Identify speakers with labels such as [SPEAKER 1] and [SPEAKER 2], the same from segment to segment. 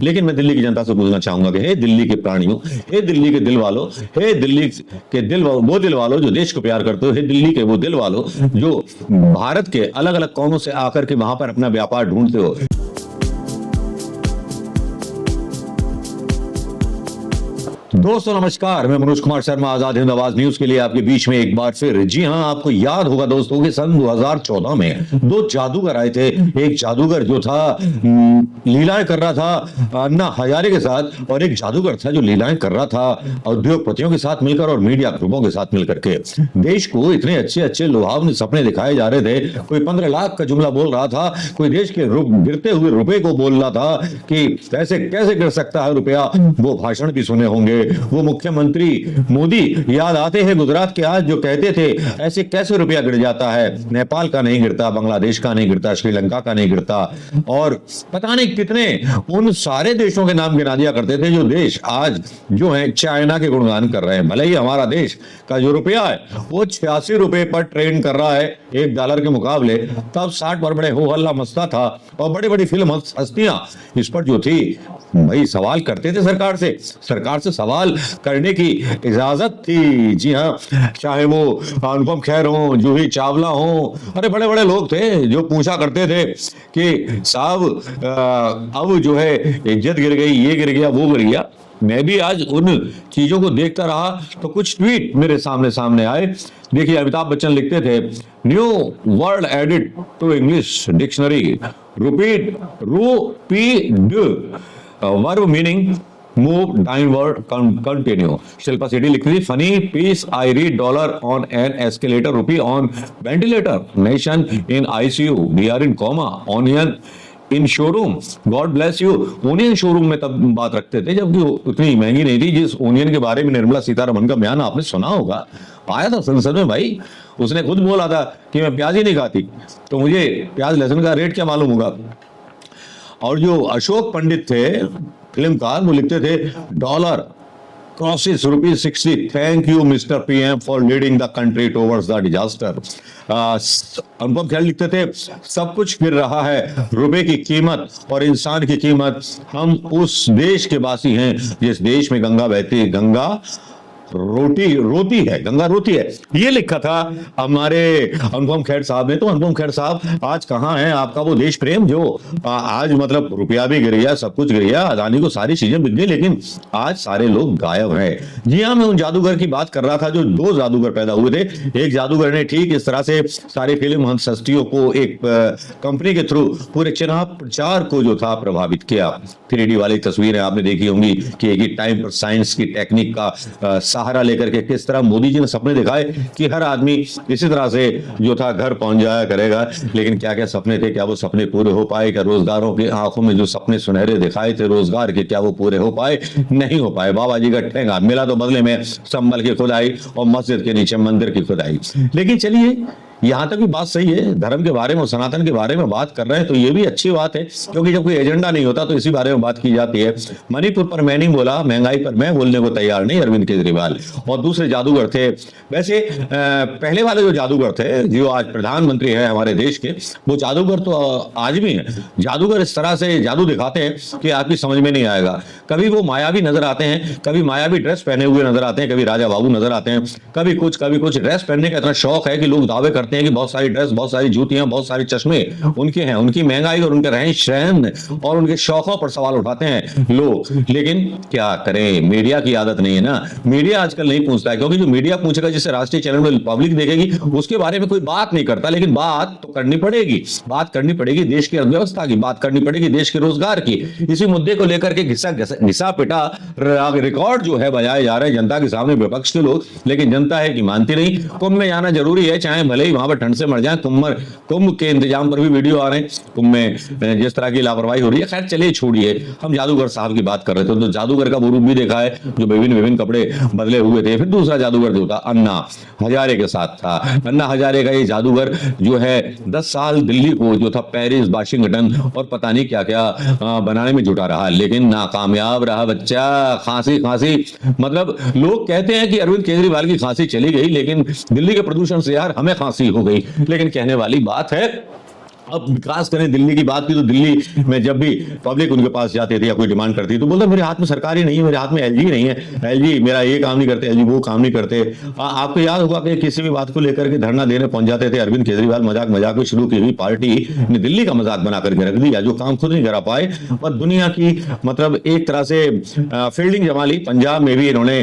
[SPEAKER 1] लेकिन मैं दिल्ली की जनता से पूछना चाहूंगा कि हे दिल्ली के प्राणियों, हे दिल्ली के दिल वालों, हे दिल्ली के वो दिल वालों जो देश को प्यार करते हो, हे दिल्ली के वो दिल वालों जो भारत के अलग अलग कोनों से आकर के वहां पर अपना व्यापार ढूंढते हो। दोस्तों नमस्कार, मैं मनोज कुमार शर्मा आजाद हिंद आवाज न्यूज के लिए आपके बीच में एक बार फिर। जी हां, आपको याद होगा दोस्तों कि सन 2014 में दो जादूगर आए थे। एक जादूगर जो था लीलाएं कर रहा था अन्ना हजारे के साथ, और एक जादूगर था जो लीलाएं कर रहा था उद्योगपतियों के साथ मिलकर और मीडिया ग्रुपों के साथ मिलकर के। देश को इतने अच्छे अच्छे लुभावने सपने दिखाए जा रहे थे। कोई 15 लाख का जुमला बोल रहा था, कोई देश के गिरते हुए रुपए को बोल रहा था कि ऐसे कैसे गिर सकता है रुपया। वो भाषण भी सुने होंगे। वो मुख्यमंत्री मोदी याद आते हैं गुजरात के आज, जो कहते थे ऐसे कैसे रुपया गिर जाता है, नेपाल का नहीं गिरता, बांग्लादेश का नहीं गिरता, श्रीलंका का नहीं गिरता, और पता नहीं कितने उन सारे देशों के नाम गिना दिया करते थे जो देश आज जो है चाइना के गुणगान कर रहे हैं। भले ही हमारा देश का जो रुपया है वो 86 रुपए पर ट्रेड कर रहा है $1 के मुकाबले, तब 60 पर बड़े हो हल्ला मचता था और बड़ी बड़ी फिल्म हस्तियां इस पर जो थी भाई सवाल करते थे सरकार से सवाल करने की इजाजत थी। जी हाँ, चाहे वो अनुपम खेर हो, जूही चावला हो, अरे बड़े बड़े लोग थे जो पूछा करते थे कि साहब अब जो है इज्जत गिर गई, ये गिर गया, वो गिर गया। मैं भी आज उन चीजों को देखता रहा तो कुछ ट्वीट मेरे सामने आए। देखिए, अमिताभ बच्चन लिखते थे, new word added to English dictionary, repeat rupeed verb meaning move downward continue. Shilpa Shetty लिखती थी, funny piece I read dollar on an escalator, rupee on ventilator, nation in ICU, we are in comma, onion in showroom, god bless you. Onion showroom में तब बात रखते थे जबकि उतनी महंगी नहीं थी। जिस ओनियन के बारे में निर्मला सीतारमण का बयान आपने सुना होगा, आया था संसद में भाई, उसने खुद बोला था कि मैं प्याज ही नहीं खाती, तो मुझे प्याज लहसुन का रेट क्या मालूम होगा। और जो अशोक पंडित थे फिल्मकार, वो लिखते थे, dollar crosses ₹60, thank you mister PM for leading the country towards the disaster. Anupam Kher लिखते थे, सब कुछ गिर रहा है, रुपए की कीमत और इंसान की कीमत। हम उस देश के वासी हैं जिस देश में गंगा बहती, गंगा रोती है, गंगा रोती है। ये लिखा था हमारे अनुपम खेर साहब ने। तो अनुपम खेर साहब आज कहाँ हैं? आपका वो देश प्रेम जो आज मतलब रुपया भी गिर गया, सब कुछ गिर गया, अदानी को सारी चीजें बिक गई, लेकिन आज सारे लोग गायब हैं। जी हाँ, मैं उन जादूगर की बात कर रहा था जो दो जादूगर पैदा हुए थे। एक जादूगर ने ठीक इस तरह से सारी फिल्म हस्तियों को एक कंपनी के थ्रू पूरे चुनाव प्रचार को जो था प्रभावित किया। 3D वाली तस्वीरें आपने देखी होंगी कि एक ही टाइम पर साइंस की टेक्निक का सहारा लेकर के किस तरह मोदी जी ने सपने दिखाए कि हर आदमी इसी तरह से जो था घर पहुंच जाया करेगा। लेकिन क्या क्या सपने थे, क्या वो सपने पूरे हो पाए? क्या रोजगारों की आंखों में जो सपने सुनहरे दिखाए थे रोजगार के, क्या वो पूरे हो पाए? नहीं हो पाए। बाबा जी का ठेंगा मिला तो बदले में संभल की खुदाई और मस्जिद के नीचे मंदिर की खुदाई। लेकिन चलिए, यहां तक भी बात सही है, धर्म के बारे में और सनातन के बारे में बात कर रहे हैं तो ये भी अच्छी बात है, क्योंकि जब कोई एजेंडा नहीं होता तो इसी बारे में बात की जाती है। मणिपुर पर मैं नहीं बोला, महंगाई पर मैं बोलने को तैयार नहीं, अरविंद केजरीवाल। और दूसरे जादूगर थे, वैसे पहले वाले जो जादूगर थे जो आज प्रधानमंत्री है हमारे देश के, वो जादूगर तो आज भी है। जादूगर इस तरह से जादू दिखाते हैं कि आपकी समझ में नहीं आएगा। कभी वो मायावी नजर आते हैं, कभी मायावी ड्रेस पहने हुए नजर आते हैं, कभी राजा बाबू नजर आते हैं, कभी कुछ ड्रेस पहनने का इतना शौक है कि लोग दावे करते हैं कि बहुत सारी ड्रेस, बहुत सारी जूतियां, बहुत सारे चश्मे उनके हैं। उनकी महंगाई और उनके रहन सहन और उनके शौकों पर सवाल उठाते हैं लोग। लेकिन क्या करें, मीडिया की आदत नहीं है ना। मीडिया आजकल नहीं पूछता है, क्योंकि जो मीडिया पूछेगा, जिसे राष्ट्रीय चैनल में पब्लिक देखेगी, उसके बारे में कोई बात नहीं करता। लेकिन बात तो करनी पड़ेगी, बात करनी पड़ेगी देश की अर्थव्यवस्था की, बात करनी पड़ेगी देश के रोजगार की। इसी मुद्दे को लेकर के घिसा पिटा रिकॉर्ड जो है बजाए जा रहे हैं जनता के सामने विपक्ष के लोग। लेकिन जनता है कि मानती नहीं। कुंभ में जाना जरूरी है, चाहे भले ही वहां पर ठंड से मर जाए। कुंभ के इंतजाम पर भी वीडियो आ रहे हैं, कुंभ में जिस तरह की लापरवाही हो रही है। खैर चलिए, छोड़िए, हम जादूगर साहब की बात कर रहे थे। तो जादूगर का वो रूप भी देखा है जो विभिन्न कपड़े बदले हुए थे। फिर दूसरा जादूगर जो था अन्ना हजारे के साथ था। अन्ना हजारे का ये जादूगर जो है 10 साल दिल्ली को जो था पेरिस, वाशिंगटन और पता नहीं क्या क्या बनाने में जुटा रहा, लेकिन नाकामयाब रहा बच्चा। खांसी मतलब लोग कहते हैं कि अरविंद केजरीवाल की खांसी चली गई, लेकिन दिल्ली के प्रदूषण से यार हमें खांसी हो गई। लेकिन कहने वाली बात है, अब विकास करें, दिल्ली की बात की तो दिल्ली में जब भी पब्लिक उनके पास जाते थे या कोई डिमांड करती तो बोलते मेरे हाथ में सरकार ही नहीं है, मेरे हाथ में एलजी नहीं है, एलजी मेरा ये काम नहीं करते, एलजी वो काम नहीं करते। आपको याद होगा कि किसी भी बात को लेकर के धरना देने पहुंच जाते थे अरविंद केजरीवाल, मजाक मजाक में शुरू की हुई पार्टी ने दिल्ली का मजाक बना करके रख दिया, जो काम खुद नहीं करा पाए और दुनिया की मतलब एक तरह से फील्डिंग जमा ली। पंजाब में भी इन्होंने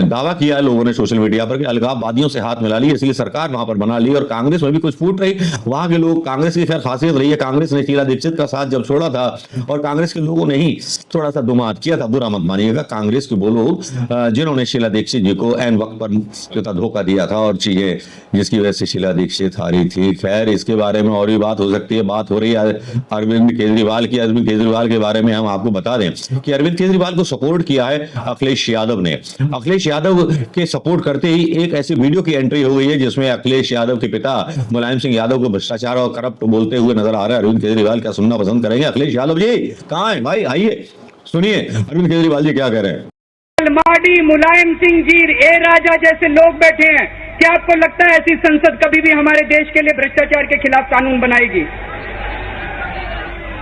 [SPEAKER 1] दावा किया लोगों ने सोशल मीडिया पर कि अलगाववादियों से हाथ मिला ली, इसलिए सरकार वहां पर बना ली। और कांग्रेस में भी कुछ फूट रही, वहां के लोग, कांग्रेस की खैर खासियत रही है, कांग्रेस ने शीला दीक्षित का साथ जब छोड़ा था और कांग्रेस के लोगों ने ही थोड़ा सा दुमात किया था, बुरा मत मानिएगा, कांग्रेस के वो लोग जिन्होंने शीला दीक्षित जी को एन वक्त पर जो था धोखा दिया था और चीजें जिसकी वजह से शीला दीक्षित हारी थी। खैर इसके बारे में और भी बात हो सकती है। बात हो रही है अरविंद केजरीवाल की। अरविंद केजरीवाल के बारे में हम आपको बता दें कि अरविंद केजरीवाल को सपोर्ट किया है अखिलेश यादव ने। अखिलेश यादव के सपोर्ट करते ही एक ऐसी वीडियो की एंट्री हो गई है जिसमें अखिलेश यादव के पिता मुलायम सिंह यादव को भ्रष्टाचार और करप्ट बोलते हुए नजर आ रहे हैं अरविंद केजरीवाल। क्या सुनना पसंद करेंगे? अखिलेश यादव जी कहाँ है भाई, आइए सुनिए अरविंद केजरीवाल जी क्या कह रहे हैं।
[SPEAKER 2] माडी, मुलायम सिंह जी, ए राजा जैसे लोग बैठे हैं, क्या आपको लगता है ऐसी संसद कभी भी हमारे देश के लिए भ्रष्टाचार के खिलाफ कानून बनाएगी?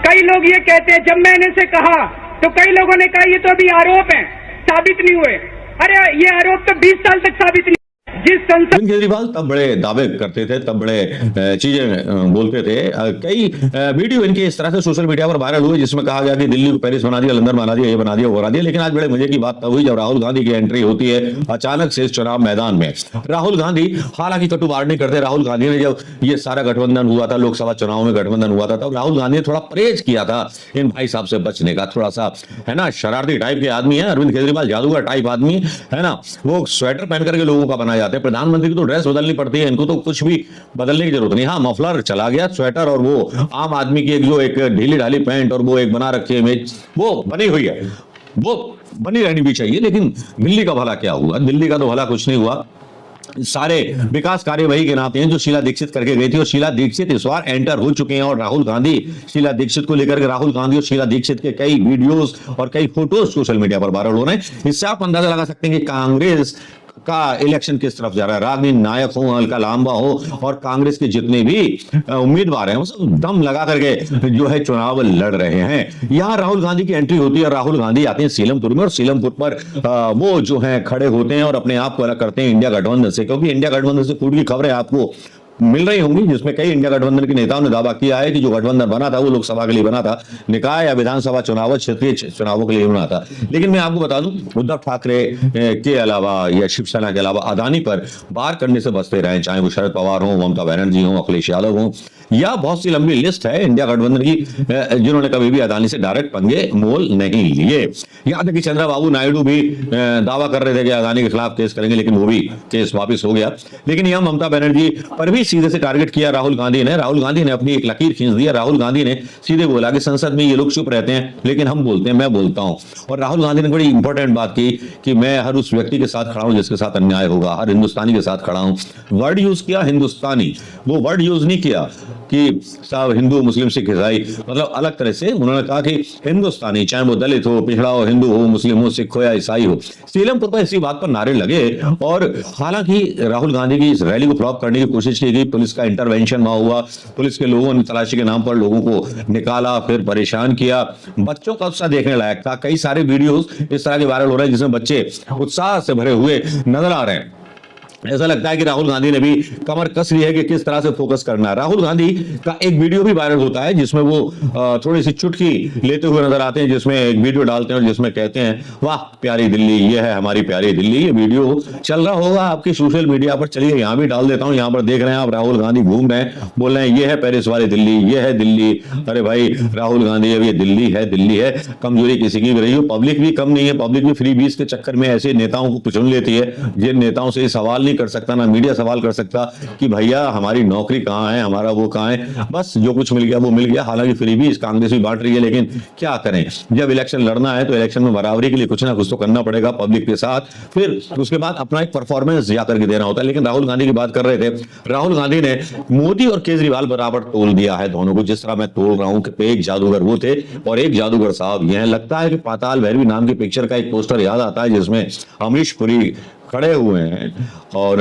[SPEAKER 2] कई लोग ये कहते हैं, जब मैंने से कहा तो कई लोगों ने कहा ये तो अभी आरोप हैं, साबित नहीं हुए। अरे ये आरोप तो 20 साल तक साबित नहीं। जिस संसद
[SPEAKER 1] केजरीवाल तब बड़े दावे करते थे, तब बड़े चीजें बोलते थे। कई वीडियो इनके इस तरह से सोशल मीडिया पर वायरल हुए जिसमें कहा गया कि दिल्ली को पेरिस बना दिया, लंदन बना दिया, ये बना दिया, वो बना दिया। लेकिन आज बड़े मजे की बात तब हुई जब राहुल गांधी की एंट्री होती है अचानक से इस चुनाव मैदान में। राहुल गांधी हालांकि कटुवार नहीं करते, राहुल गांधी ने जब ये सारा गठबंधन हुआ था, लोकसभा चुनाव में गठबंधन हुआ था, तब राहुल गांधी ने थोड़ा परहेज किया था इन भाई साहब से बचने का। थोड़ा सा है ना शरारती टाइप के आदमी है अरविंद केजरीवाल, जादूगर टाइप आदमी है ना, वो स्वेटर पहन करके लोगों का बना जाते हैं। प्रधानमंत्री को ड्रेस बदलनी पड़ती है, इनको तो कुछ भी बदलने की जरूरत नहीं। हाँ मफलर चला गया, स्वेटर और वो आम आदमी की एक जो एक ढीली ढाली पैंट और वो एक बना रखी है इमेज, वो बनी हुई है, वो बनी रहनी भी चाहिए। लेकिन दिल्ली का भला क्या हुआ? दिल्ली का तो भला कुछ नहीं हुआ। सारे विकास कार्य वही गिनाते हैं जो शीला दीक्षित करके गई थी और शीला दीक्षित इस बार एंटर हो चुके हैं। और राहुल गांधी शीला दीक्षित को लेकर के, राहुल गांधी और शीला दीक्षित के कई वीडियोस और कई फोटोज सोशल मीडिया पर वायरल हो रहे हैं। इससे आप अंदाजा लगा सकते हैं कि कांग्रेस का इलेक्शन किस तरफ जा रहा है। राजनीति नायक हो, हल्का लांबा हो और कांग्रेस के जितने भी उम्मीदवार हैं वो सब दम लगा करके जो है चुनाव लड़ रहे हैं। यहाँ राहुल गांधी की एंट्री होती है, राहुल गांधी आते हैं सीलमपुर में और सीलमपुर पर वो जो है खड़े होते हैं और अपने आप को अलग करते हैं इंडिया गठबंधन से, क्योंकि इंडिया गठबंधन से पूरी खबरें आपको मिल रही होंगी जिसमें कई इंडिया गठबंधन के नेताओं ने दावा किया है कि जो गठबंधन बना था वो लोकसभा के लिए बना था, निकाय या विधानसभा चुनाव, क्षेत्रीय चुनावों के लिए बना था। लेकिन मैं आपको बता दूं उद्धव ठाकरे के अलावा या शिवसेना के अलावा अदानी पर बार करने से बचते रहे, चाहे वो शरद पवार हो, ममता बनर्जी हो, अखिलेश यादव हो, या बहुत सी लंबी लिस्ट है इंडिया गठबंधन की जिन्होंने कभी भी अदानी से डायरेक्ट पंगे मोल नहीं लिए। यहाँ तक कि चंद्रबाबू नायडू भी दावा कर रहे थे कि अदानी के खिलाफ केस करेंगे, लेकिन वो भी केस वापस हो गया। लेकिन यह ममता बनर्जी पर भी सीधे से टारगेट किया राहुल गांधी ने। राहुल गांधी ने अपनी एक लकीर खींच दी। राहुल गांधी ने सीधे बोला कि संसद में ये लोग चुप रहते हैं लेकिन हम बोलते हैं, मैं बोलता हूं। और राहुल गांधी ने बड़ी इंपॉर्टेंट बात की कि मैं हर उस व्यक्ति के साथ खड़ा हूं जिसके साथ अन्याय होगा, हर हिंदुस्तानी के साथ खड़ा हूं। वर्ड यूज किया हिंदुस्तानी, वो वर्ड यूज नहीं किया कि सब हिंदू मुस्लिम सिख ईसाई, मतलब अलग तरह से उन्होंने कहा कि हिंदुस्तानी, चाहे वो दलित हो, पिछड़ा हो, हिंदू हो, मुस्लिम हो, सिख हो या ईसाई हो। सीलमपुर पर इसी बात पर नारे लगे और हालांकि राहुल गांधी की इस रैली को फ्लॉप करने की कोशिश की गई, पुलिस का इंटरवेंशन वहां हुआ, पुलिस के लोगों ने तलाशी के नाम पर लोगों को निकाला, फिर परेशान किया। बच्चों का उत्साह देखने लायक था। कई सारे वीडियोस इस तरह के वायरल हो रहे हैं जिसमें बच्चे उत्साह से भरे हुए नजर आ रहे हैं। ऐसा लगता है कि राहुल गांधी ने भी कमर कस ली है कि किस तरह से फोकस करना है। राहुल गांधी का एक वीडियो भी वायरल होता है जिसमें वो थोड़ी सी चुटकी लेते हुए नजर आते हैं, जिसमें एक वीडियो डालते हैं और जिसमें कहते हैं वाह प्यारी दिल्ली, ये है हमारी प्यारी दिल्ली। ये वीडियो चल रहा होगा आपकी सोशल मीडिया पर, चलिए यहाँ भी डाल देता हूँ। यहाँ पर देख रहे हैं आप राहुल गांधी घूम रहे हैं, बोल रहे हैं ये है पेरिस वाली दिल्ली, ये है दिल्ली। अरे भाई राहुल गांधी अब ये दिल्ली है, दिल्ली है। कमजोरी किसी की भी रही हो, पब्लिक भी कम नहीं है। पब्लिक भी फ्री बीस के चक्कर में ऐसे नेताओं को कुचल लेती है जिन नेताओं से सवाल नहीं कर सकता, ना मीडिया सवाल कर सकता कि भैया हमारी नौकरी कहां है, हमारा वो कहां है। बस जो कुछ मिल गया वो मिल गया। हालांकि फ्री भी कांग्रेस भी बांट रही है, लेकिन क्या करें, जब इलेक्शन लड़ना है तो इलेक्शन में बराबरी के लिए कुछ ना कुछ तो करना पड़ेगा पब्लिक के साथ, फिर उसके बाद अपना एक परफॉर्मेंस जाकर के देना होता है। लेकिन राहुल गांधी की बात कर रहे थे, राहुल गांधी ने मोदी और केजरीवाल बराबर तोल दिया है दोनों को, जिस तरह मैं तोल रहा हूं कि एक जादूगर वो थे और एक जादूगर साहब यह। लगता है कि पाताल भैरवी नाम की पिक्चर का एक पोस्टर याद आता है जिसमें अमरीश पुरी खड़े हुए हैं और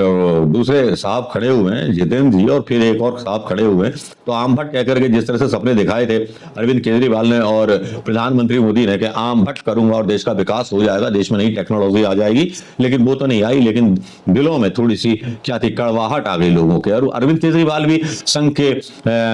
[SPEAKER 1] दूसरे साहब खड़े हुए हैं, जितेंद्र जी, और फिर एक और साहब खड़े हुए हैं। तो आम भट्ट कहकर के जिस तरह से सपने दिखाए थे अरविंद केजरीवाल ने और प्रधानमंत्री मोदी ने कि आम भट्ट करूंगा और देश का विकास हो जाएगा, देश में नई टेक्नोलॉजी आ जाएगी, लेकिन वो तो नहीं आई। लेकिन दिलों में थोड़ी सी क्या थी, कड़वाहट आ गई लोगों के। और अरविंद केजरीवाल भी संघ के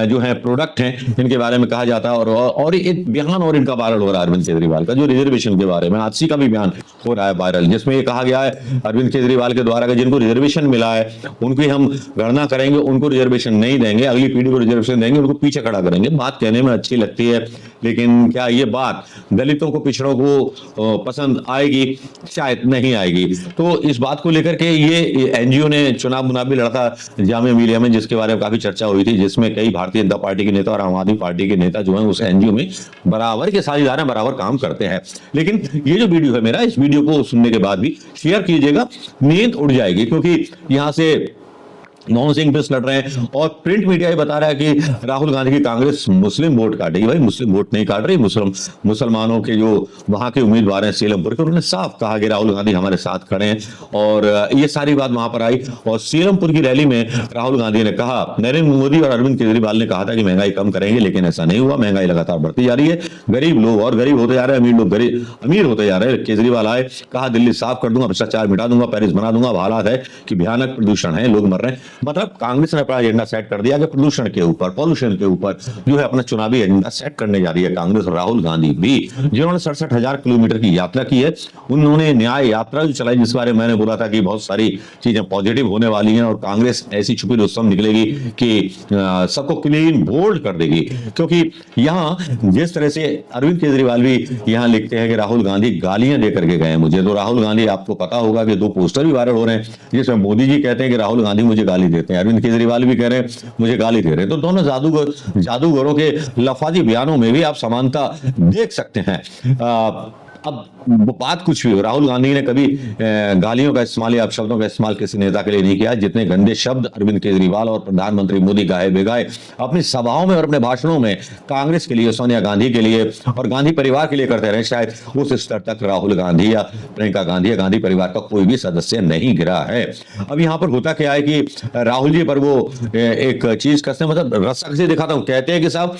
[SPEAKER 1] जो है प्रोडक्ट हैं, इनके बारे में कहा जाता है। और एक बयान और इनका वायरल हो रहा है अरविंद केजरीवाल का, जो रिजर्वेशन के बारे में आजसी का भी बयान हो रहा है वायरल, जिसमें ये कहा गया है अरविंद केजरीवाल के द्वारा कि जिनको रिजर्वेशन मिला है उनकी हम गणना करेंगे, उनको रिजर्वेशन नहीं देंगे, अगली पीढ़ी को रिजर्वेशन देंगे, उनको पीछे खड़ा करेंगे। बात कहने में अच्छी लगती है, लेकिन क्या ये बात दलितों को, पिछड़ों को पसंद आएगी? शायद नहीं आएगी। तो इस बात को लेकर के ये एनजीओ ने चुनाव भी लड़ा था जामिया मिलिया में, जिसके बारे में काफी चर्चा हुई थी, जिसमें कई भारतीय जनता पार्टी के नेता और आम आदमी पार्टी के नेता जो है उस एनजीओ में बराबर के साझेदार हैं, बराबर काम करते हैं। लेकिन ये जो वीडियो है मेरा, इस वीडियो को सुनने के बाद भी शेयर कीजिएगा, नींद उड़ जाएगी, क्योंकि यहां से मोहन सिंह बिस लड़ रहे हैं और प्रिंट मीडिया ये बता रहा है कि राहुल गांधी की कांग्रेस मुस्लिम वोट काटेगी। भाई मुस्लिम वोट नहीं काट रही, मुसलमानों के जो वहां के उम्मीदवार हैं सीलमपुर के, उन्होंने साफ कहा कि राहुल गांधी हमारे साथ खड़े हैं। और ये सारी बात वहां पर आई। और सीलमपुर की रैली में राहुल गांधी ने कहा, नरेंद्र मोदी और अरविंद केजरीवाल ने कहा था कि महंगाई कम करेंगे, लेकिन ऐसा नहीं हुआ। महंगाई लगातार बढ़ती जा रही है, गरीब लोग और गरीब होते जा रहे हैं, अमीर लोग अमीर होते जा रहे हैं। केजरीवाल आए, कहा दिल्ली साफ कर दूंगा, भ्रष्टाचार मिटा दूंगा, पेरिस बना दूंगा। अब हालात है कि भयानक प्रदूषण है, लोग मर रहे हैं। मतलब कांग्रेस ने अपना एजेंडा सेट कर दिया कि प्रदूषण के ऊपर, पॉल्यूशन के ऊपर जो है अपना चुनावी एजेंडा सेट करने जा रही है कांग्रेस। और राहुल गांधी भी, जिन्होंने 67,000 किलोमीटर की यात्रा की है, उन्होंने न्याय यात्रा जो चलाई, जिस बारे में मैंने बोला था कि बहुत सारी चीजें पॉजिटिव होने वाली हैं और कांग्रेस ऐसी छुपी रुस्तम निकलेगी कि सबको क्लीन बोल्ड कर देगी। क्योंकि यहां जिस तरह से अरविंद केजरीवाल भी यहां लिखते हैं कि राहुल गांधी गालियां देकर के गए मुझे, तो राहुल गांधी, आपको पता होगा कि 2 पोस्टर भी वायरल हो रहे हैं, जिसमें मोदी जी कहते हैं कि राहुल गांधी मुझे गाली देते हैं, अरविंद केजरीवाल भी कह रहे हैं मुझे गाली दे रहे हैं। तो दोनों जादूगरों के लफाजी बयानों में भी आप समानता देख सकते हैं। अब वो बात कुछ भी हो, राहुल गांधी ने कभी गालियों का इस्तेमाल या शब्दों का इस्तेमाल किसी नेता के लिए नहीं किया, जितने गंदे शब्द अरविंद केजरीवाल और प्रधानमंत्री मोदी गाए बेगाए अपनी सभाओं में और अपने भाषणों में कांग्रेस के लिए, सोनिया गांधी के लिए और गांधी परिवार के लिए करते रहे, शायद उस स्तर तक राहुल गांधी या प्रियंका गांधी या गांधी परिवार का कोई भी सदस्य नहीं गिरा है। अब यहाँ पर होता क्या है कि राहुल जी पर वो एक चीज करते हैं, मतलब रस्सा से दिखाता हूं, कहते हैं कि साहब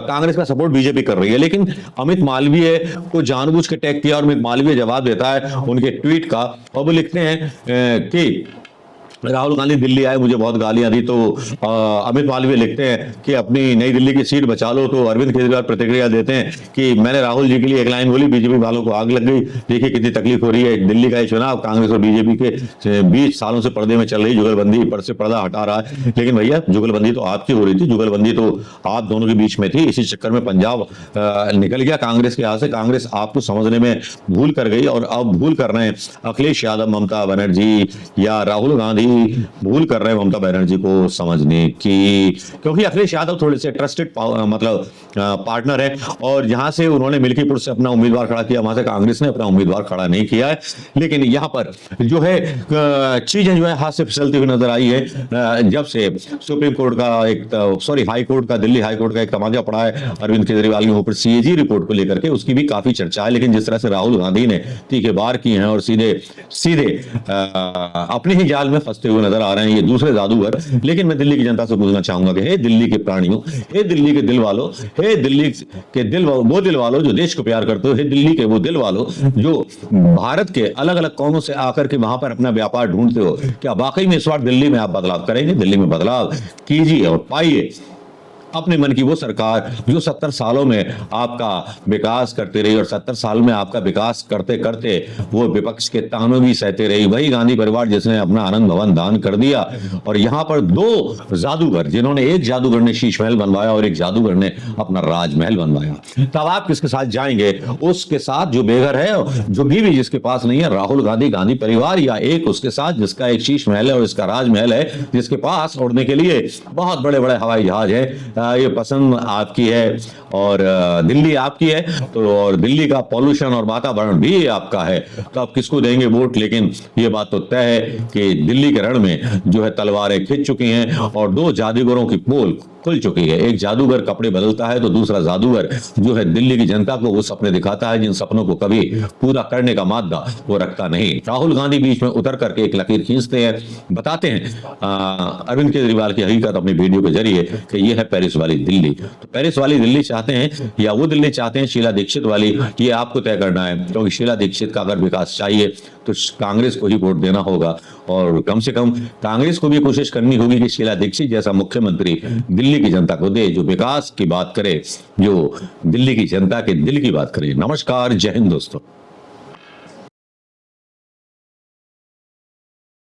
[SPEAKER 1] कांग्रेस का सपोर्ट बीजेपी कर रही है, लेकिन अमित मालवीय को जानबूझ के टैग किया और अमित मालवीय जवाब देता है उनके ट्वीट का, और वो लिखते हैं कि राहुल गांधी दिल्ली आए, मुझे बहुत गालियां दी। तो अमित मालवीय लिखते हैं कि अपनी नई दिल्ली की सीट बचा लो। तो अरविंद केजरीवाल प्रतिक्रिया देते हैं कि मैंने राहुल जी के लिए एक लाइन बोली, बीजेपी वालों को आग लग गई। देखिए कितनी तकलीफ हो रही है, दिल्ली का ये चुनाव कांग्रेस और बीजेपी के 20 सालों से पर्दे में चल रही जुगलबंदी पर से पर्दा हटा रहा है। लेकिन भैया जुगलबंदी तो आपकी हो रही थी, जुगलबंदी तो आप दोनों के बीच में थी। इसी चक्कर में पंजाब निकल गया कांग्रेस के हाथ से। कांग्रेस आपको समझने में भूल कर गई और अब भूल कर रहे हैं अखिलेश यादव, ममता बनर्जी या राहुल गांधी भूल कर रहे हैं ममता बनर्जी को समझने की, क्योंकि अखिलेश यादव थोड़े से ट्रस्टेड मतलब पार्टनर है। और जहां से उन्होंने मिल्कीपुर से अपना उम्मीदवार खड़ा किया, वहां से कांग्रेस ने अपना उम्मीदवार खड़ा नहीं किया है। लेकिन यहां पर जो है चीजें जो है हाथ से फिसलती हुई नजर आई है जब से सुप्रीम कोर्ट का हाई कोर्ट का, दिल्ली हाई कोर्ट का एक तमाचा पड़ा है अरविंद केजरीवाल के ऊपर सीएजी रिपोर्ट को लेकर के, उसकी भी काफी चर्चा है। लेकिन जिस तरह से राहुल गांधी ने तीखे बार की हैं और सीधे सीधे अपने ही जाल में फंसते हुए नजर आ रहे हैं ये दूसरे जादूगर। लेकिन मैं दिल्ली की जनता से पूछना चाहूंगा कि हे दिल्ली के प्राणियों, हे दिल्ली के दिल वालों, हे दिल्ली के वो दिल वालों जो देश को प्यार करते हो, हे दिल्ली के वो दिल वालों जो भारत के अलग अलग कोनों से आकर के वहां पर अपना व्यापार ढूंढते हो, क्या वाकई में इस बार दिल्ली में आप बदलाव करेंगे? दिल्ली में बदलाव कीजिए और पाइए अपने मन की वो सरकार जो 70 सालों में आपका विकास करते रही और 70 साल में आपका विकास करते करते वो विपक्ष के तानों भी सहते रही। वही गांधी परिवार जिसने अपना आनंद भवन दान कर दिया। और यहाँ पर 2 जादूगर, जिन्होंने, एक जादूगर ने शीश महल बनवाया और एक जादूगर ने अपना राजमहल बनवाया। तब आप किसके साथ जाएंगे? उसके साथ जो बेघर है, जो बीवी जिसके पास नहीं है, राहुल गांधी, गांधी परिवार, या एक उसके साथ जिसका एक शीश महल है और इसका राजमहल है, जिसके पास उड़ने के लिए बहुत बड़े बड़े हवाई जहाज है। ये पसंद आपकी है और दिल्ली आपकी है, तो और दिल्ली का पॉल्यूशन और वातावरण भी आपका है, तो आप किसको देंगे वोट? लेकिन ये बात तो तय है कि दिल्ली के रण में जो है तलवारें खिंच चुकी हैं और 2 जादूगरों की पोल खुल चुकी है। एक जादूगर कपड़े बदलता है तो दूसरा जादूगर जो है दिल्ली की जनता को वो सपने दिखाता है जिन सपनों को कभी पूरा करने का मादा वो रखता नहीं। राहुल गांधी बीच में उतर करके एक लकीर खींचते हैं, बताते हैं अरविंद केजरीवाल की हकीकत अपनी वीडियो के जरिए कि यह है पेरिस पेरिस वाली दिल्ली। तो पेरिस वाली दिल्ली चाहते हैं या वो दिल्ली चाहते हैं शीला दीक्षित वाली, ये आपको तय करना है, क्योंकि शीला दीक्षित का अगर विकास चाहिए तो कांग्रेस को ही वोट देना होगा, और कम से कम कांग्रेस को भी कोशिश करनी होगी कि शीला दीक्षित जैसा मुख्यमंत्री दिल्ली की जनता को दे, जो विकास की बात करे, जो दिल्ली की जनता के दिल की बात करे। नमस्कार, जय हिंद दोस्तों।